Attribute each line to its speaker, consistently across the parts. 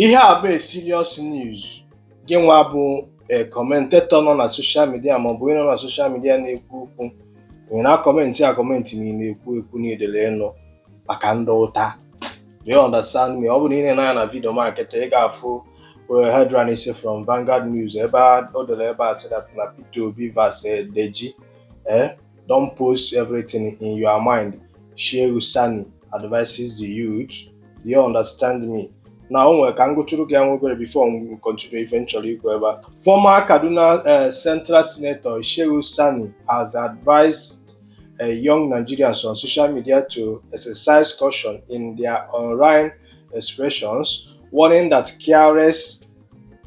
Speaker 1: Ihe a bụ serious news. Gị nwa bụ commentator nọ na social media ma ọ bụ onye nọ na social media na-ekwu okwu, ị na-akọmentị akọmentị na ị na-ekwu ekwu n'idele ịnụ maka ndị ụta. Do you understand me? Ọ bụ na ị na-anya na video market, ị ga-afụ headline ise from Vanguard News ebe o dere ebe a sị that na Peter Obi vs Deji. Don't post everything in your mind. Shehu Sani advises the youth. Do you understand me? Now, we can go to the before we continue eventually. Former Kaduna Central Senator Shehu Sani has advised young Nigerians on social media to exercise caution in their online expressions, warning that careless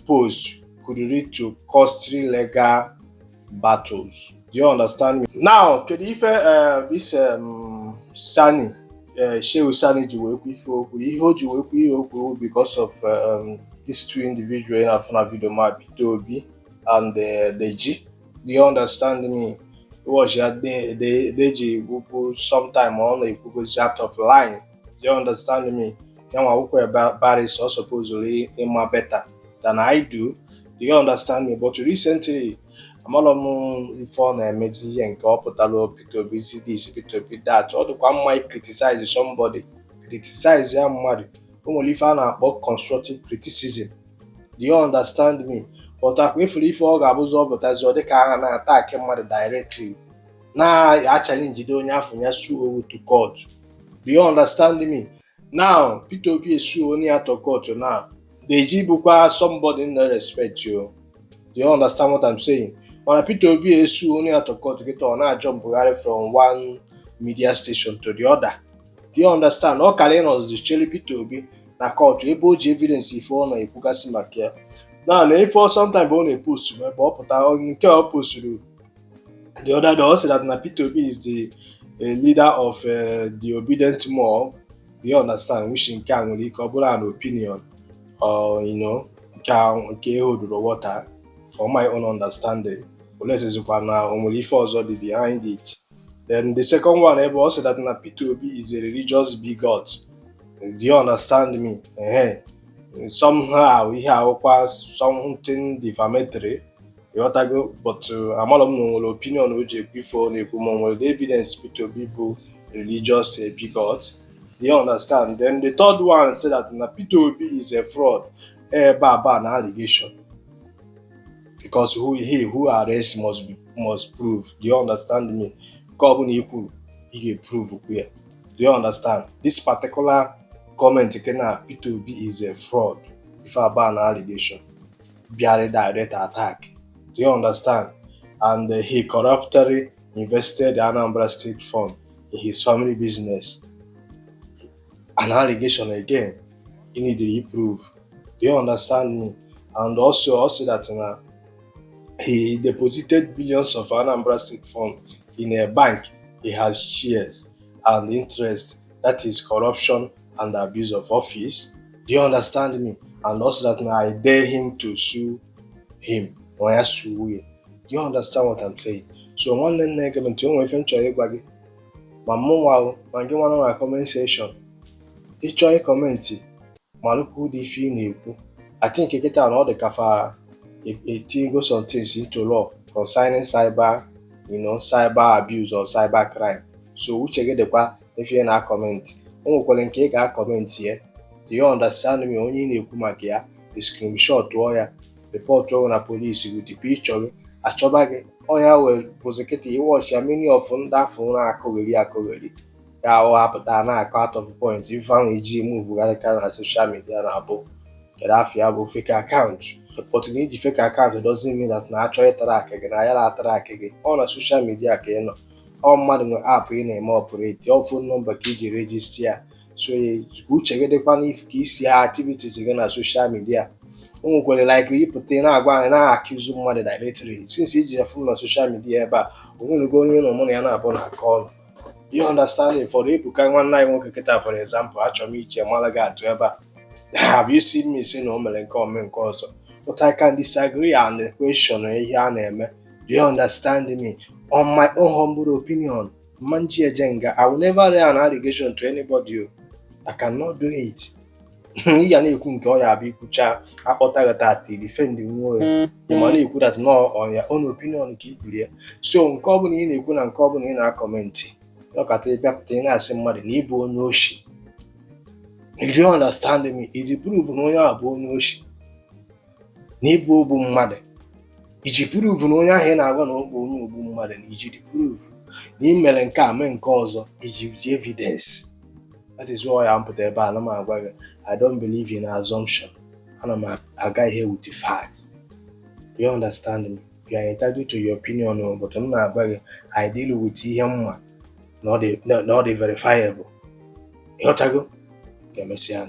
Speaker 1: posts could lead to costly legal battles. Do you understand me? Now, if this Sani Shehu Sani ji wee kwu ife okwu, ihe o ji wee kwu ihe okwu because of these two individuals in a video ma Peter Obi and Deji. Do you understand me? It was Deji who sometime on a was out of line. Do you understand me? Now Barry's also supposedly in my better than I do. Do you understand me? But recently before na emezi ihe nke ọ pụtara Peter Obi this, Peter Obi that, ọ dịkwa mma criticize somebody, criticize ya mmadụ, o nwere ife a na-akpọ constructive criticism. Do you understand me? But akwa ifuru ife ọ ga-abụzi ọ pụtazi ọ dịka agha na-attack mmadụ directly na challenge onye afọ ya suo to court. Do you understand me? Now Peter Obi esuo onye ya to court now. Deji bụkwa somebody na respect you. Do you understand what I'm saying? When Peter Obi esu only at a court to get on a jump from one media station to the other. Do you understand? All Kalenos the Cherry Peter Obi na court able evidence if on a Pugasi Makia. Now, if for sometime on a post, but post the other does that na Peter Obi is the leader of the obedient mob. Do you understand? Wishing can really couple an opinion or can hold the water. For my own understanding, behind it. Then the second one also that na Peter Obi is a religious bigot. Do you understand me? Somehow we have something defamatory. But I'm all no opinion before the evidence Peter Obi religious bigot. Do you understand? Then the third one said that na Peter Obi is a fraud. An allegation. Because who arrests must prove. Do you understand me? God equal, he prove where. Do you understand? This particular comment Peter Obi is a fraud. If I ban allegation, be a direct attack. Do you understand? And he corruptly invested the Anambra State Fund in his family business. An allegation again, he need to prove. Do you understand me? And also that he deposited billions of Anambra State Fund in a bank. He has shares and interest. That is corruption and abuse of office. Do you understand me? And also that I dare him to sue him. Or I sue him. Do you understand what I'm saying? So one negative to eventually my mom will give one of my comment section. Each comment Maluku di fi I think you get all the kafa. It goes on things into law concerning cyber abuse or cyber crime. So which get the if you're not comment, comment here. Do you understand me? Only in a screenshot to report to a police with the picture. A chobage will prosecute you watch a many of that phone already. Now cut off point. You found a G move on social media and above. Get off your fake account. But to need the fake account doesn't mean that na actually track again. I track again on a social media. All madam app in a more operate your phone number key register. So you check the pan if key activities again on social media. Like you put in a accuse money directly. Since it's your phone on social media, but we're going to go in on money and upon a call. You understand it? For the book, I want for example, actually, Malaga to ever. Have you seen me say no and comment also? But I can disagree on the question here. Do you understand me? On my own humble opinion, Manji Jenga, I will never lay an allegation to anybody. I cannot do it. ị ga na-ekwu nke ọ ya abịa ikwucha akpọta gị tata defend nwe ya ị ma na-ekwu that no ọnya own opinion ka ikwuru ya. So nke ọ bụla ị na-ekwu na nke ọ bụla ị na-akọmentị ọkata ịbịapụta ị na-asị mmadụ na ịbụ onye oshi. If you understand me, iji prove na onye ahụ bụ onye oshi na ịbụ ogbu mmadụ, iji prove na onye ahụ ị na-agwa na ọ bụ onye ogbu mmadụ na ijiri prove na ị mere nke a mee nke ọzọ iji evidence. That is why I am put ebe a na m agwa gị I don't believe in assumption. Ana m aga here with the facts. You understand me? You are entitled to your opinion, but I'm not agwa gị I deal with ihe mma not the verifiable. Ịghọtago? Ga-emesịa.